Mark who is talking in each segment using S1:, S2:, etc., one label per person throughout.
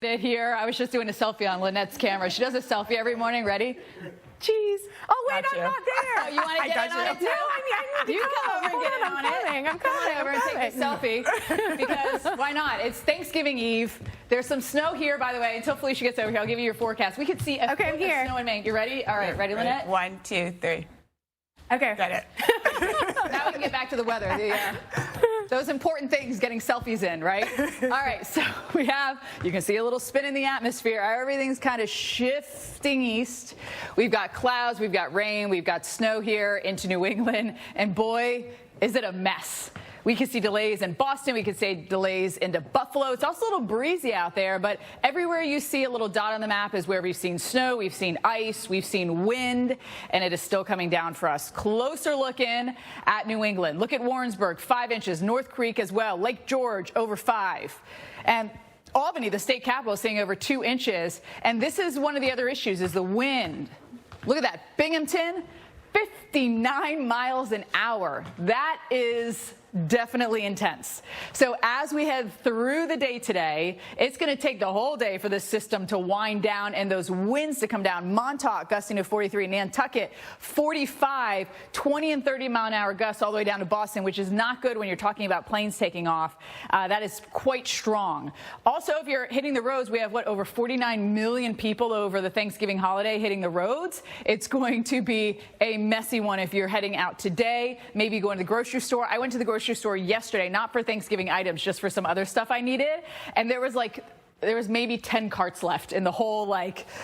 S1: Here, I was just doing a selfie on Lynette's camera. She does a selfie every morning. Ready? Cheese. Oh, wait, I'm not there. Oh, you want to get in on it, too?
S2: No, I need to
S1: come over and get in on it.
S2: I'm coming
S1: over and take a selfie, because why not? It's Thanksgiving Eve. There's some snow here, by the way. Until Felicia gets over here, I'll give you your forecast. We could see a foot of snow in Maine. You ready? All right, ready, Lynette?
S2: 1, 2, 3. Okay. Got it.
S1: Now we can get back to the weather. Those important things, getting selfies in, right? All right, so we have, you can see a little spin in the atmosphere. Everything's kind of shifting east. We've got clouds, we've got rain, we've got snow here into New England, and boy, is it a mess. We could see delays in Boston. We could see delays into Buffalo. It's also a little breezy out there, but everywhere you see a little dot on the map is where we've seen snow, we've seen ice, we've seen wind, and it is still coming down for us. Closer look in at New England. Look at Warrensburg, 5 inches. North Creek as well. Lake George, over 5. And Albany, the state capital, is seeing over 2 inches. And this is one of the other issues, is the wind. Look at that. Binghamton, 59 miles an hour. That is definitely intense. So as we head through the day today, it's going to take the whole day for this system to wind down and those winds to come down. Montauk gusting to 43, Nantucket 45, 20 and 30 mile an hour gusts all the way down to Boston, which is not good when you're talking about planes taking off. That is quite strong. Also, if you're hitting the roads, we have over 49 million people over the Thanksgiving holiday hitting the roads. It's going to be a messy one if you're heading out today, maybe going to the grocery store. I went to the grocery store yesterday, not for Thanksgiving items, just for some other stuff I needed, and there was maybe 10 carts left in the whole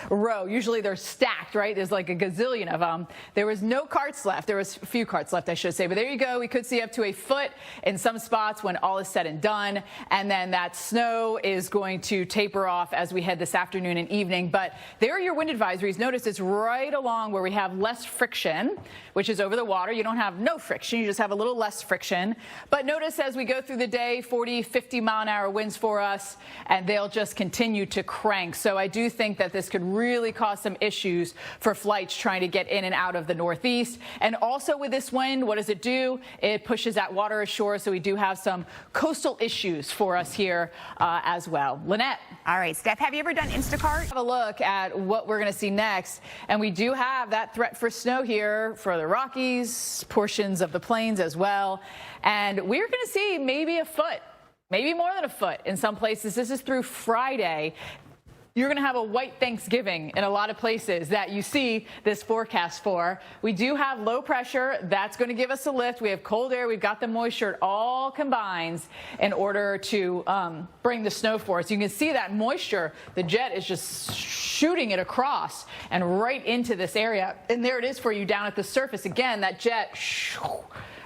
S1: row. Usually they're stacked, right? There's like a gazillion of them. There was no carts left. There was a few carts left, I should say. But there you go. We could see up to a foot in some spots when all is said and done. And then that snow is going to taper off as we head this afternoon and evening. But there are your wind advisories. Notice it's right along where we have less friction, which is over the water. You don't have no friction. You just have a little less friction. But notice as we go through the day, 40, 50 mile an hour winds for us, and they'll just continue to crank. So I do think that this could really cause some issues for flights trying to get in and out of the Northeast. And also with this wind, what does it do? It pushes that water ashore, so we do have some coastal issues for us here as well. Lynette.
S2: All right, Steph, have you ever done Instacart?
S1: Have a look at what we're going to see next. And we do have that threat for snow here for the Rockies, portions of the plains as well. And we're going to see maybe a foot. Maybe more than a foot in some places. This is through Friday. You're going to have a white Thanksgiving in a lot of places that you see this forecast for. We do have low pressure. That's going to give us a lift. We have cold air. We've got the moisture. It all combines in order to bring the snow for us. You can see that moisture. The jet is just shooting it across and right into this area. And there it is for you down at the surface. Again, that jet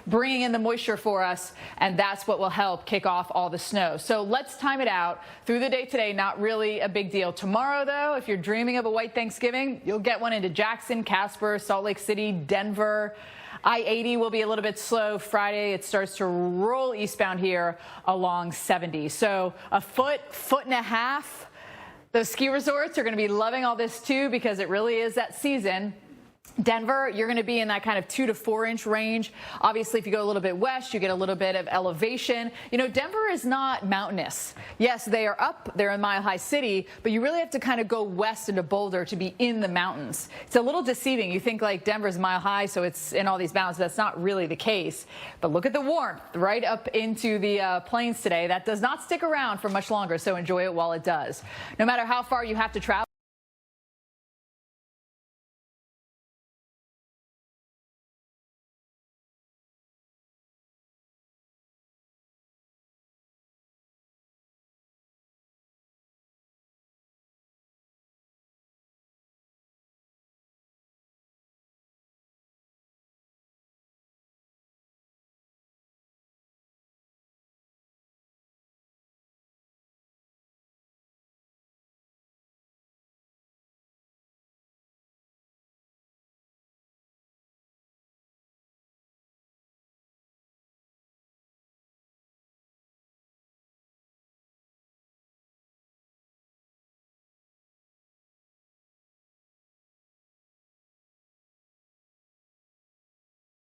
S1: bringing in the moisture for us, and that's what will help kick off all the snow. So let's time it out through the day today. Not really a big deal. Tomorrow, though, if you're dreaming of a white Thanksgiving, you'll get one into Jackson, Casper, Salt Lake City, Denver. I-80 will be a little bit slow. Friday, it starts to roll eastbound here along 70. So a foot and a half. Those ski resorts are going to be loving all this, too, because it really is that season. Denver, you're going to be in that kind of 2 to 4 inch range. Obviously, if you go a little bit west, you get a little bit of elevation. You know, Denver is not mountainous. Yes, they are up there in Mile High City, but you really have to kind of go west into Boulder to be in the mountains. It's a little deceiving. You think like Denver's mile high, so it's in all these mountains. That's not really the case. But look at the warmth right up into the plains today. That does not stick around for much longer, so enjoy it while it does. No matter how far you have to travel.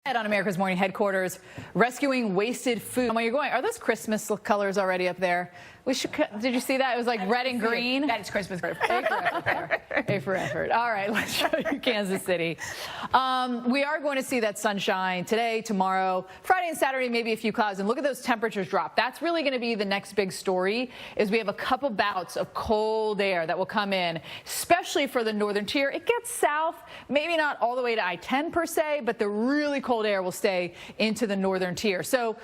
S1: On America's Morning Headquarters, rescuing wasted food. Where you're going, are those Christmas colors already up there? Did you see that? It was like red and green.
S2: That is Christmas.
S1: A for effort. All right, let's show you Kansas City. We are going to see that sunshine today, tomorrow, Friday and Saturday, maybe a few clouds. And look at those temperatures drop. That's really going to be the next big story, is we have a couple bouts of cold air that will come in, especially for the northern tier. It gets south, maybe not all the way to I-10 per se, but the really cold air will stay into the northern tier. So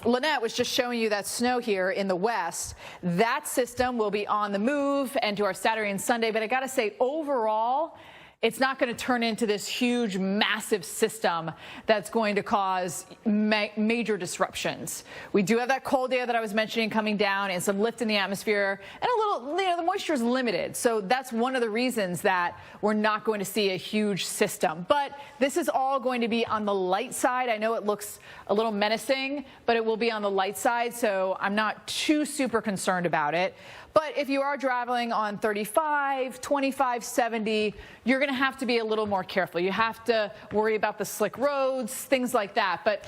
S1: Lynette was just showing you that snow here in the west. That system will be on the move and to our Saturday and Sunday. But I got to say, overall, it's not going to turn into this huge, massive system that's going to cause major disruptions. We do have that cold air that I was mentioning coming down and some lift in the atmosphere, and a little, the moisture is limited. So that's one of the reasons that we're not going to see a huge system. But this is all going to be on the light side. I know it looks a little menacing, but it will be on the light side. So I'm not too super concerned about it. But if you are traveling on 35, 25, 70, you're going to have to be a little more careful. You have to worry about the slick roads, things like that. But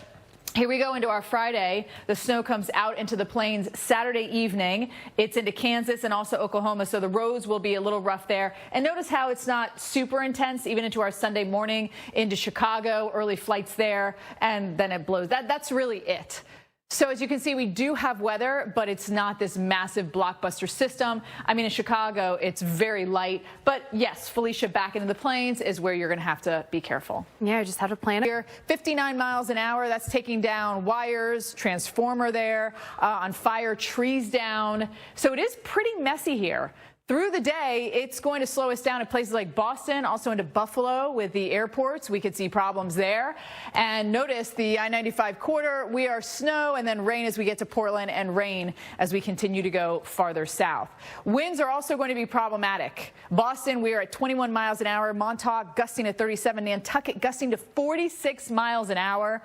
S1: here we go into our Friday. The snow comes out into the plains Saturday evening. It's into Kansas and also Oklahoma, so the roads will be a little rough there. And notice how it's not super intense, even into our Sunday morning into Chicago, early flights there, and then it blows. That's really it. So as you can see, we do have weather, but it's not this massive blockbuster system. I mean, in Chicago, it's very light. But yes, Felicia, back into the plains is where you're going to have to be careful.
S3: Yeah, just have to plan it.
S1: Here, 59 miles an hour. That's taking down wires, transformer there, on fire, trees down. So it is pretty messy here. Through the day, it's going to slow us down at places like Boston, also into Buffalo with the airports. We could see problems there. And notice the I-95 corridor, we are snow and then rain as we get to Portland and rain as we continue to go farther south. Winds are also going to be problematic. Boston, we are at 21 miles an hour. Montauk gusting to 37. Nantucket gusting to 46 miles an hour.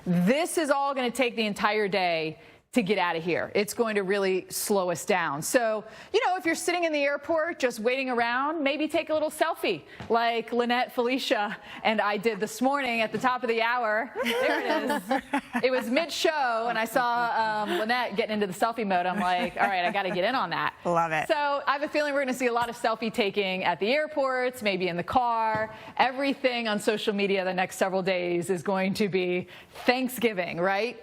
S1: This is all going to take the entire day to get out of here. It's going to really slow us down. So, if you're sitting in the airport just waiting around, maybe take a little selfie like Lynette, Felicia, and I did this morning at the top of the hour. There it is. It was mid-show, and I saw Lynette getting into the selfie mode. I'm like, all right, I got to get in on that.
S2: Love it.
S1: So I have a feeling we're going to see a lot of selfie taking at the airports, maybe in the car. Everything on social media the next several days is going to be Thanksgiving, right?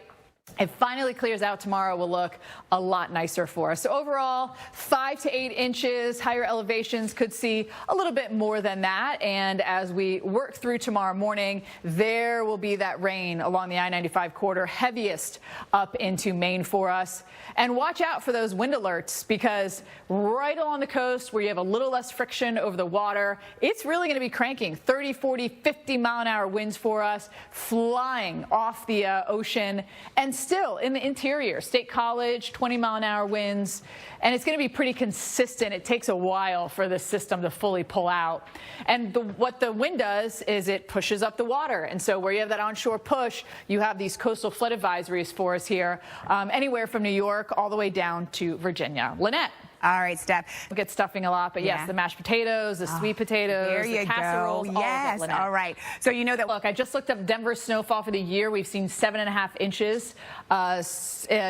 S1: It finally clears out tomorrow, will look a lot nicer for us. So overall, 5 to 8 inches. Higher elevations could see a little bit more than that. And as we work through tomorrow morning, there will be that rain along the I-95 corridor, heaviest up into Maine for us. And watch out for those wind alerts, because right along the coast where you have a little less friction over the water, it's really going to be cranking. 30, 40, 50 mile an hour winds for us, flying off the ocean. And still in the interior, State College, 20 mile an hour winds, and it's going to be pretty consistent. It takes a while for the system to fully pull out. And what the wind does is it pushes up the water. And so where you have that onshore push, you have these coastal flood advisories for us here, anywhere from New York all the way down to Virginia. Lynette.
S2: All right, Steph.
S1: We get stuffing a lot, but yes, the mashed potatoes, the sweet potatoes, the casseroles, all
S2: yes,
S1: of it,
S2: all right. So you know that.
S1: Look, I just looked up Denver's snowfall for the year. We've seen 7.5 inches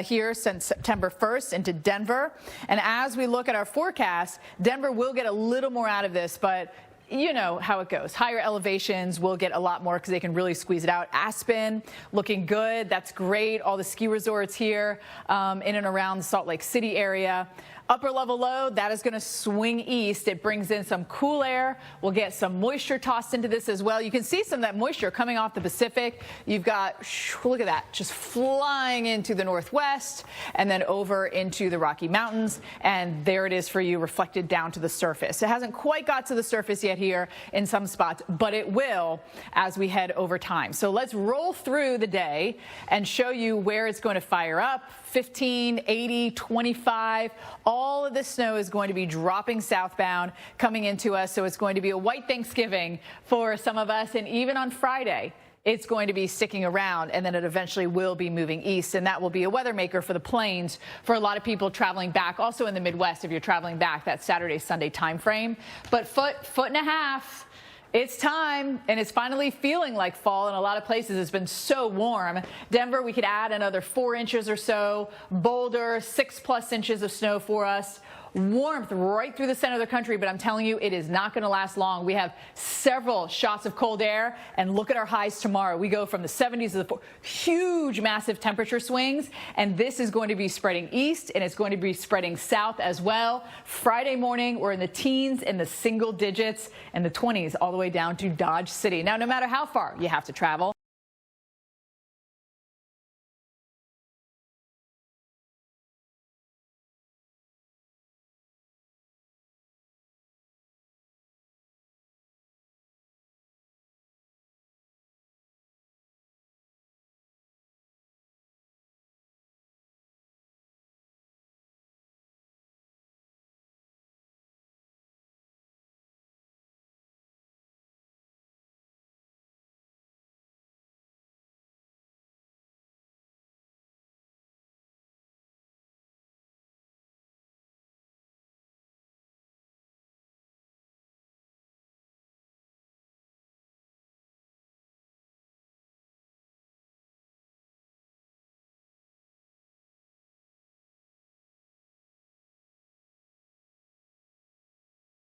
S1: here since September 1st into Denver. And as we look at our forecast, Denver will get a little more out of this, but you know how it goes. Higher elevations will get a lot more because they can really squeeze it out. Aspen looking good. That's great. All the ski resorts here in and around the Salt Lake City area. Upper level low, that is going to swing east. It brings in some cool air. We'll get some moisture tossed into this as well. You can see some of that moisture coming off the Pacific. You've got, look at that, just flying into the northwest and then over into the Rocky Mountains. And there it is for you, reflected down to the surface. It hasn't quite got to the surface yet here in some spots, but it will as we head over time. So let's roll through the day and show you where it's going to fire up. 15, 80, 25, all of this snow is going to be dropping southbound coming into us. So it's going to be a white Thanksgiving for some of us. And even on Friday, it's going to be sticking around, and then it eventually will be moving east. And that will be a weather maker for the plains for a lot of people traveling back. Also in the Midwest, if you're traveling back that Saturday, Sunday time frame. But foot and a half It's time, and it's finally feeling like fall in a lot of places. It's been so warm. Denver, we could add another 4 inches or so. Boulder, 6+ inches of snow for us. Warmth right through the center of the country, but I'm telling you, it is not going to last long. We have several shots of cold air, and look at our highs tomorrow. We go from the 70s to the huge, massive temperature swings, and this is going to be spreading east, and it's going to be spreading south as well. Friday morning, we're in the teens and the single digits and the 20s all the way down to Dodge City. Now, no matter how far you have to travel,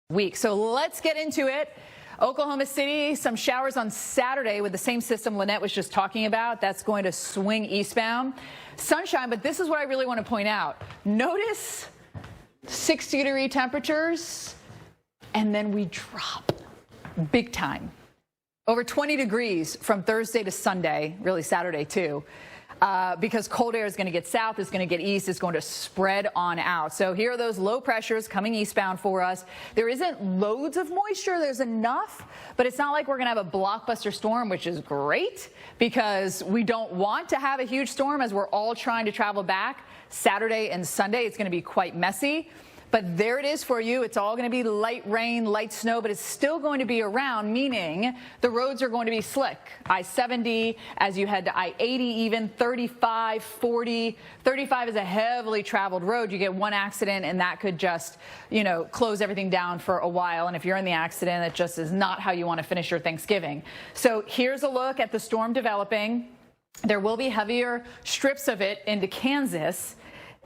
S1: week. So let's get into it. Oklahoma City, some showers on Saturday with the same system Lynette was just talking about. That's going to swing eastbound. Sunshine, but this is what I really want to point out. Notice 60-degree temperatures, and then we drop big time. Over 20 degrees from Thursday to Sunday, really Saturday too. Because cold air is going to get south, it's going to get east, it's going to spread on out. So here are those low pressures coming eastbound for us. There isn't loads of moisture, there's enough, but it's not like we're going to have a blockbuster storm, which is great because we don't want to have a huge storm as we're all trying to travel back. Saturday and Sunday, it's going to be quite messy. But there it is for you. It's all going to be light rain, light snow, but it's still going to be around, meaning the roads are going to be slick. I-70 as you head to I-80, even 35, 40. 35 is a heavily traveled road. You get one accident and that could just, close everything down for a while. And if you're in the accident, it just is not how you want to finish your Thanksgiving. So here's a look at the storm developing. There will be heavier strips of it into Kansas.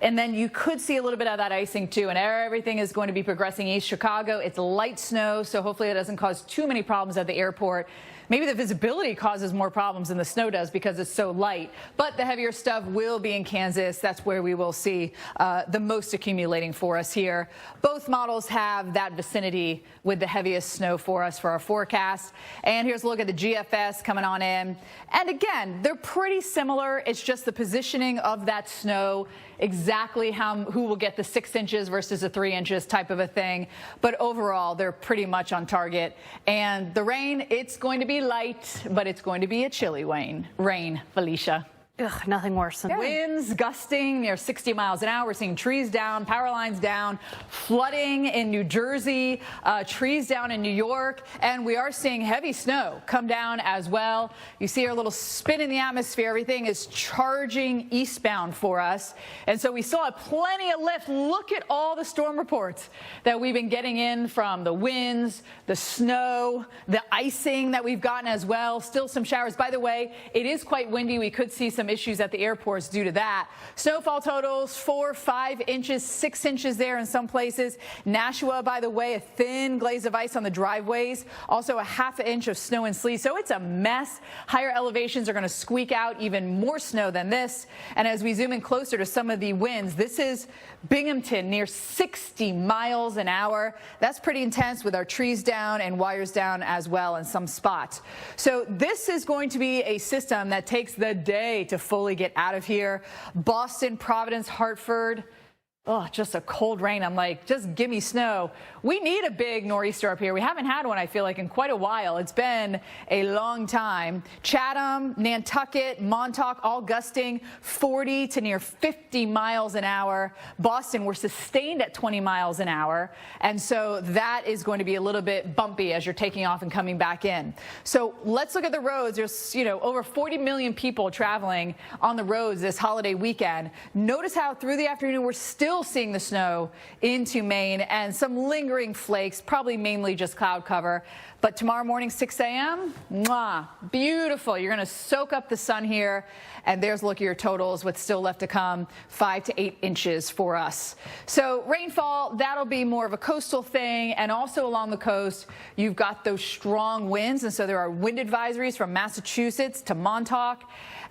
S1: And then you could see a little bit of that icing too, and everything is going to be progressing east. Chicago, it's light snow, so hopefully it doesn't cause too many problems at the airport. Maybe the visibility causes more problems than the snow does because it's so light. But the heavier stuff will be in Kansas. That's where we will see the most accumulating for us here. Both models have that vicinity with the heaviest snow for us for our forecast. And here's a look at the GFS coming on in. And again, they're pretty similar. It's just the positioning of that snow, exactly who will get the 6 inches versus the 3 inches type of a thing. But overall, they're pretty much on target. And the rain, it's going to be light, but it's going to be a chilly rain, Felicia.
S3: Ugh, nothing worse than
S1: winds gusting near 60 miles an hour. We're seeing trees down, power lines down, flooding in New Jersey, trees down in New York, and we are seeing heavy snow come down as well. You see our little spin in the atmosphere. Everything is charging eastbound for us, and so we still have plenty of lift. Look at all the storm reports that we've been getting in from the winds, the snow, the icing that we've gotten as well. Still some showers. By the way, it is quite windy. We could see some issues at the airports due to that. Snowfall totals 4, 5 inches, 6 inches there in some places. Nashua, by the way, a thin glaze of ice on the driveways. Also a ½ inch of snow and sleet. So it's a mess. Higher elevations are going to squeak out even more snow than this. And as we zoom in closer to some of the winds, this is Binghamton near 60 miles an hour. That's pretty intense with our trees down and wires down as well in some spots. So this is going to be a system that takes the day to fully get out of here. Boston, Providence, Hartford. Oh, just a cold rain. I'm like, just give me snow. We need a big nor'easter up here. We haven't had one, I feel like, in quite a while. It's been a long time. Chatham, Nantucket, Montauk, all gusting 40 to near 50 miles an hour. Boston, we're sustained at 20 miles an hour. And so that is going to be a little bit bumpy as you're taking off and coming back in. So let's look at the roads. There's, over 40 million people traveling on the roads this holiday weekend. Notice how through the afternoon we're still still seeing the snow into Maine and some lingering flakes, probably mainly just cloud cover. But tomorrow morning, 6 a.m., mwah, beautiful. You're going to soak up the sun here. And there's a look at your totals, what's still left to come, 5 to 8 inches for us. So rainfall, that'll be more of a coastal thing. And also along the coast, you've got those strong winds. And so there are wind advisories from Massachusetts to Montauk.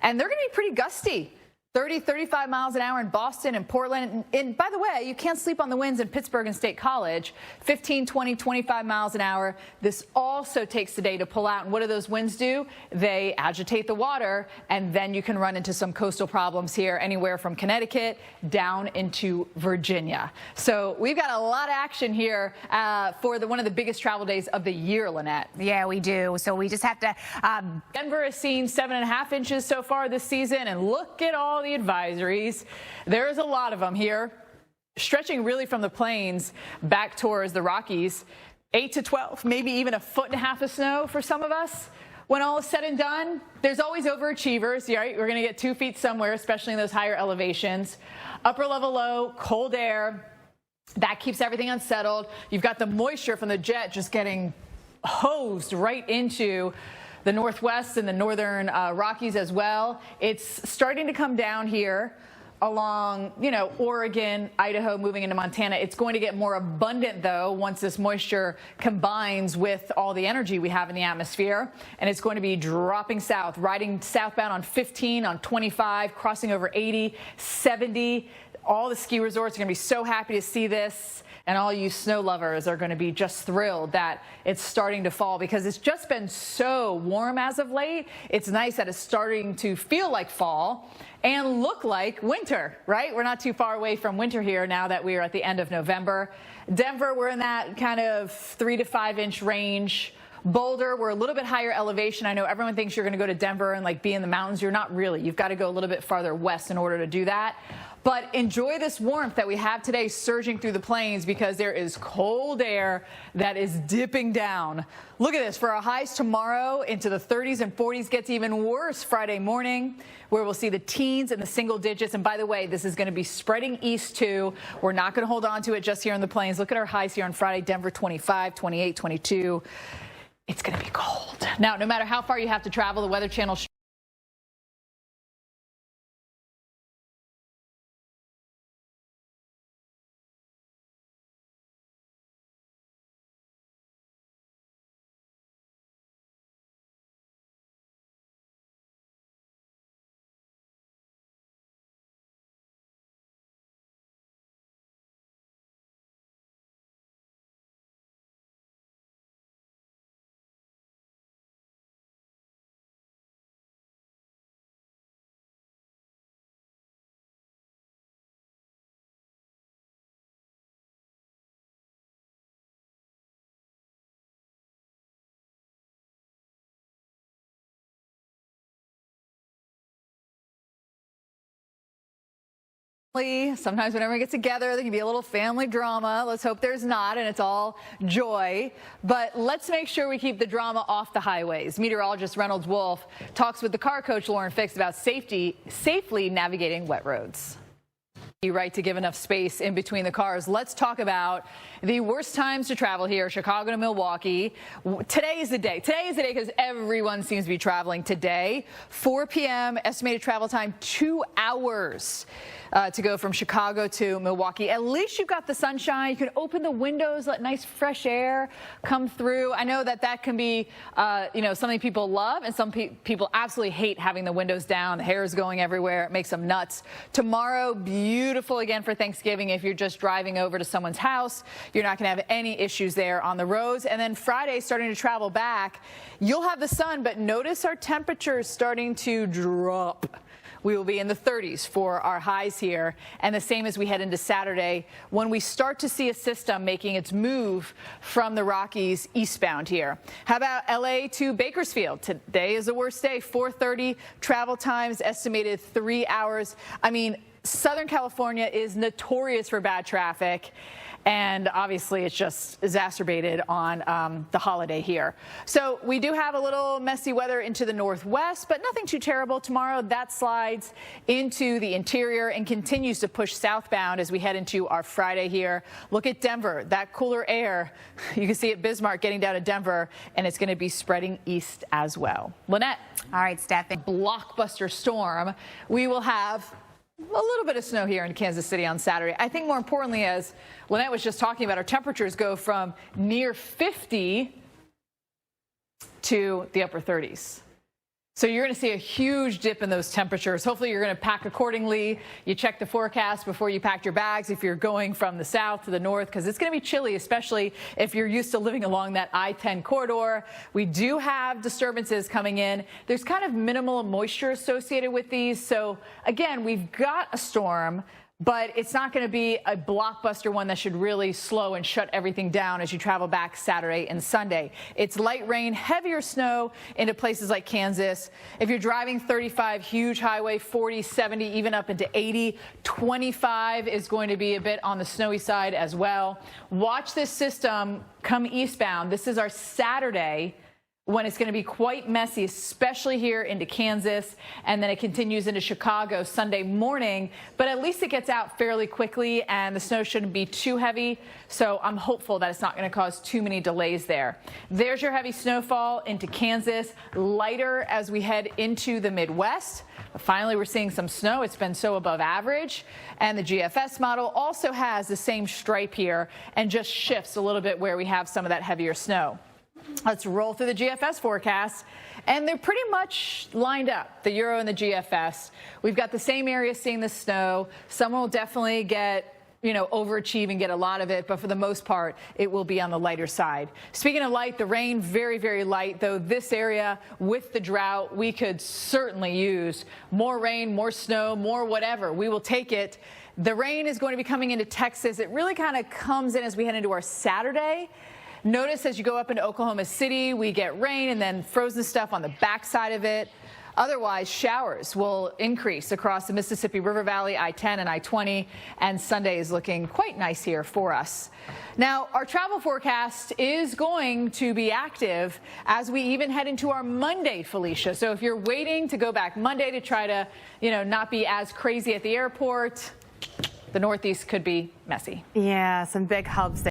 S1: And they're going to be pretty gusty. 30, 35 miles an hour in Boston and Portland. And by the way, you can't sleep on the winds in Pittsburgh and State College. 15, 20, 25 miles an hour. This also takes the day to pull out. And what do those winds do? They agitate the water, and then you can run into some coastal problems here, anywhere from Connecticut down into Virginia. So we've got a lot of action here for one of the biggest travel days of the year, Lynette.
S2: Yeah, we do. So we just have to.
S1: Denver has seen 7.5 inches so far this season, and look at all the advisories. There's a lot of them here, stretching really from the plains back towards the Rockies. 8 to 12, maybe even 1.5 feet of snow for some of us. When all is said and done, there's always overachievers, right? We're going to get 2 feet somewhere, especially in those higher elevations. Upper level low, cold air. That keeps everything unsettled. You've got the moisture from the jet just getting hosed right into the Northwest and the northern Rockies as well. It's starting to come down here along, Oregon, Idaho, moving into Montana. It's going to get more abundant, though, once this moisture combines with all the energy we have in the atmosphere. And it's going to be dropping south, riding southbound on 15, on 25, crossing over 80, 70. All the ski resorts are going to be so happy to see this. And all you snow lovers are going to be just thrilled that it's starting to fall, because it's just been so warm as of late. It's nice that it's starting to feel like fall and look like winter, right? We're not too far away from winter here now that we are at the end of November. Denver, we're in that kind of 3 to 5 inch range. Boulder, we're a little bit higher elevation. I know everyone thinks you're going to go to Denver and be in the mountains. You're not really. You've got to go a little bit farther west in order to do that. But enjoy this warmth that we have today surging through the plains, because there is cold air that is dipping down. Look at this. For our highs tomorrow into the 30s and 40s, gets even worse Friday morning, where we'll see the teens and the single digits. And by the way, this is going to be spreading east too. We're not going to hold on to it just here in the plains. Look at our highs here on Friday. Denver 25, 28, 22. It's going to be cold. Now, no matter how far you have to travel, the Weather Channel sometimes when everyone gets together, there can be a little family drama. Let's hope there's not, and it's all joy. But let's make sure we keep the drama off the highways. Meteorologist Reynolds Wolf talks with the car coach Lauren Fix about safely navigating wet roads. Right to give enough space in between the cars. Let's talk about the worst times to travel here, Chicago to Milwaukee. Today is the day. Today is the day because everyone seems to be traveling today. 4 p.m. estimated travel time, 2 hours to go from Chicago to Milwaukee. At least you've got the sunshine. You can open the windows, let nice fresh air come through. I know that can be, something people love, and some people absolutely hate having the windows down. The hair is going everywhere. It makes them nuts. Tomorrow, beautiful again for Thanksgiving. If you're just driving over to someone's house, you're not going to have any issues there on the roads. And then Friday, starting to travel back, you'll have the sun, but notice our temperatures starting to drop. We will be in the 30s for our highs here, and the same as we head into Saturday when we start to see a system making its move from the Rockies eastbound here. How about L.A. to Bakersfield? Today is the worst day, 4:30 travel times, estimated 3 hours. I mean, Southern California is notorious for bad traffic. And obviously, it's just exacerbated on the holiday here. So we do have a little messy weather into the northwest, but nothing too terrible. Tomorrow, that slides into the interior and continues to push southbound as we head into our Friday here. Look at Denver, that cooler air. You can see it Bismarck getting down to Denver, and it's going to be spreading east as well. Lynette.
S2: All right, Stephanie.
S1: Blockbuster storm. We will have a little bit of snow here in Kansas City on Saturday. I think more importantly, as Lynette was just talking about, our temperatures go from near 50 to the upper 30s. So you're going to see a huge dip in those temperatures. Hopefully you're going to pack accordingly. You check the forecast before you pack your bags if you're going from the south to the north, because it's going to be chilly, especially if you're used to living along that I-10 corridor. We do have disturbances coming in. There's kind of minimal moisture associated with these. So again, we've got a storm, but it's not going to be a blockbuster one that should really slow and shut everything down as you travel back Saturday and Sunday. It's light rain, heavier snow into places like Kansas. If you're driving 35, huge highway, 40, 70, even up into 80. 25 is going to be a bit on the snowy side as well. Watch this system come eastbound. This is our Saturday, when it's going to be quite messy, especially here into Kansas, and then it continues into Chicago Sunday morning, but at least it gets out fairly quickly and the snow shouldn't be too heavy, so I'm hopeful that it's not going to cause too many delays there. There's your heavy snowfall into Kansas, lighter as we head into the Midwest. Finally, we're seeing some snow. It's been so above average, and the GFS model also has the same stripe here and just shifts a little bit where we have some of that heavier snow. Let's roll through the GFS forecast, and they're pretty much lined up, the Euro and the GFS. We've got the same area seeing the snow. Some will definitely get, overachieve and get a lot of it, but for the most part, it will be on the lighter side. Speaking of light, the rain, very, very light, though this area with the drought, we could certainly use more rain, more snow, more whatever. We will take it. The rain is going to be coming into Texas. It really kind of comes in as we head into our Saturday. Notice as you go up into Oklahoma City, we get rain and then frozen stuff on the backside of it. Otherwise, showers will increase across the Mississippi River Valley, I-10 and I-20, and Sunday is looking quite nice here for us. Now, our travel forecast is going to be active as we even head into our Monday, Felicia. So if you're waiting to go back Monday to try to, not be as crazy at the airport, the Northeast could be messy.
S2: Yeah, some big hubs there.